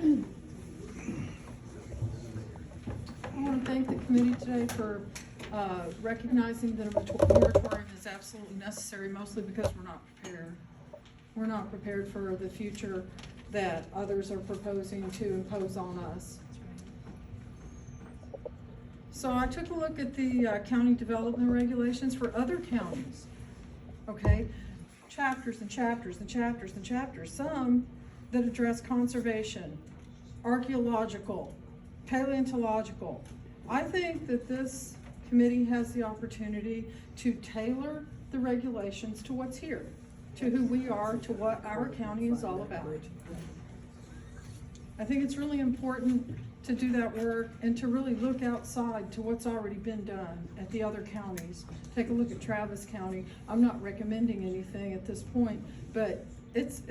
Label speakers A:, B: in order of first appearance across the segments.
A: I want to thank the committee today for recognizing that a moratorium is absolutely necessary, mostly because we're not prepared. We're not prepared for the future that others are proposing to impose on us. So I took a look at the county development regulations for other counties, okay? Chapters and chapters and chapters and chapters. Some that address conservation, archaeological, paleontological. I think that this committee has the opportunity to tailor the regulations to what's here, to who we are, to what our county is all about. I think it's really important to do that work and to really look outside to what's already been done at the other counties. Take a look at Travis County. I'm not recommending anything at this point, but it's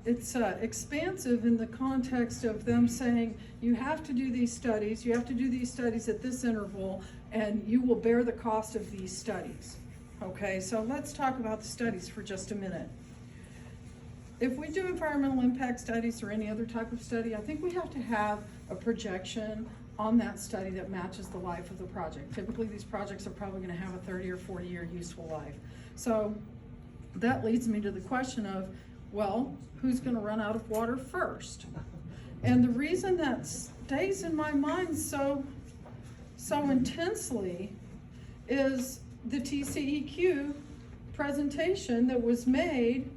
A: expansive in the context of them saying you have to do these studies, you have to do these studies at this interval, and you will bear the cost of these studies. Okay, so let's talk about the studies for just a minute. If we do environmental impact studies or any other type of study, I think we have to have a projection on that study that matches the life of the project. Typically, these projects are probably going to have a 30 or 40 year useful life. So that leads me to the question of, well, who's going to run out of water first? And the reason that stays in my mind so intensely is the TCEQ presentation that was made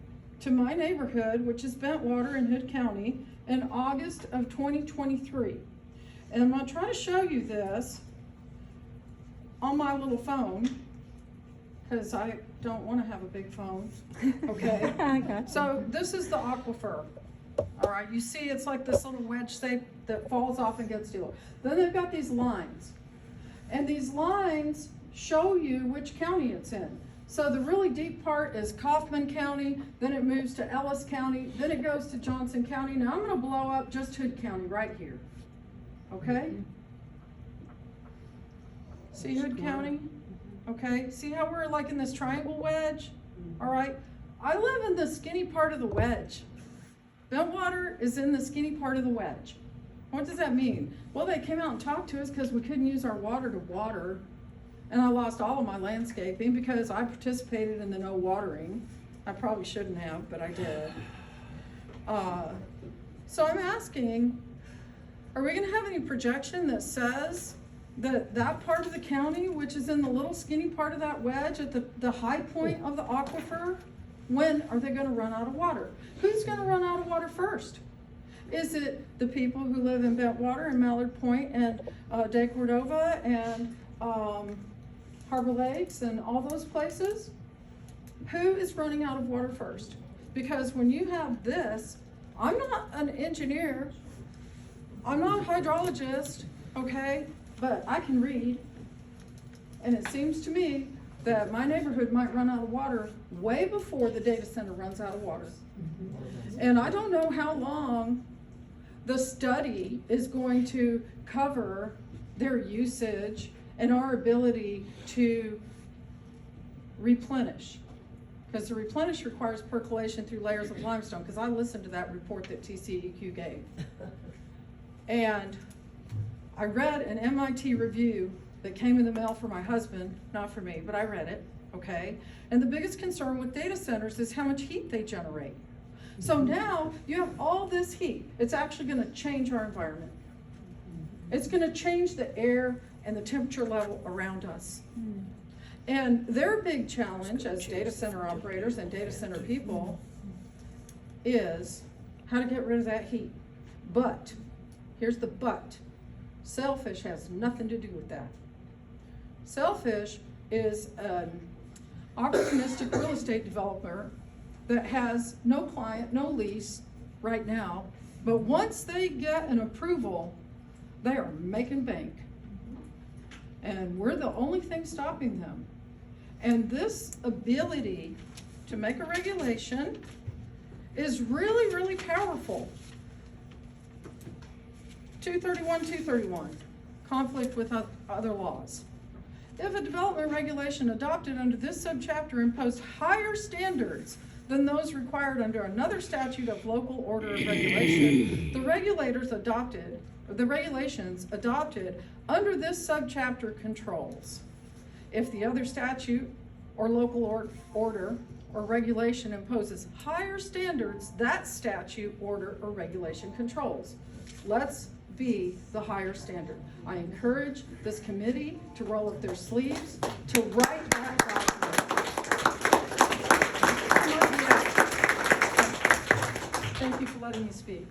A: to my neighborhood, which is Bentwater in Hood County, in August of 2023. And I'm going to try to show you this on my little phone, because I don't want to have a big phone, okay? So this is the aquifer, all right? You see it's like this little wedge shape that falls off and gets deeper. Then they've got these lines, and these lines show you which county it's in. So the really deep part is Kaufman County, then it moves to Ellis County, then it goes to Johnson County. Now I'm gonna blow up just Hood County right here, okay? See Hood County? Okay, see how we're like in this triangle wedge? All right, I live in the skinny part of the wedge. Bentwater is in the skinny part of the wedge. What does that mean? Well, they came out and talked to us because we couldn't use our water to water. And I lost all of my landscaping because I participated in the no watering. I probably shouldn't have, but I did. So I'm asking, are we gonna have any projection that says that that part of the county, which is in the little skinny part of that wedge at the high point of the aquifer, when are they gonna run out of water? Who's gonna run out of water first? Is it the people who live in Bentwater and Mallard Point and De Cordova and Harbor Lakes and all those places? Who is running out of water first? Because when you have this, I'm not an engineer, I'm not a hydrologist, okay, but I can read, and it seems to me that my neighborhood might run out of water way before the data center runs out of water. And I don't know how long the study is going to cover their usage and our ability to replenish. Because to replenish requires percolation through layers of limestone, because I listened to that report that TCEQ gave. And I read an MIT review that came in the mail for my husband, not for me, but I read it, okay? And the biggest concern with data centers is how much heat they generate. So now you have all this heat. It's actually gonna change our environment. It's gonna change the air and the temperature level around us. And their big challenge as data center operators and data center people is how to get rid of that heat. But, here's the but, Sailfish has nothing to do with that. Sailfish is an opportunistic real estate developer that has no client, no lease right now, but once they get an approval, they are making bank. And we're the only thing stopping them. And this ability to make a regulation is really, really powerful. 231, conflict with other laws. If a development regulation adopted under this subchapter imposed higher standards than those required under another statute of local order of regulation, the regulations adopted under this subchapter controls. If the other statute or local order or regulation imposes higher standards, that statute, order, or regulation controls. Let's be the higher standard. I encourage this committee to roll up their sleeves, to write that document. Thank you for letting me speak.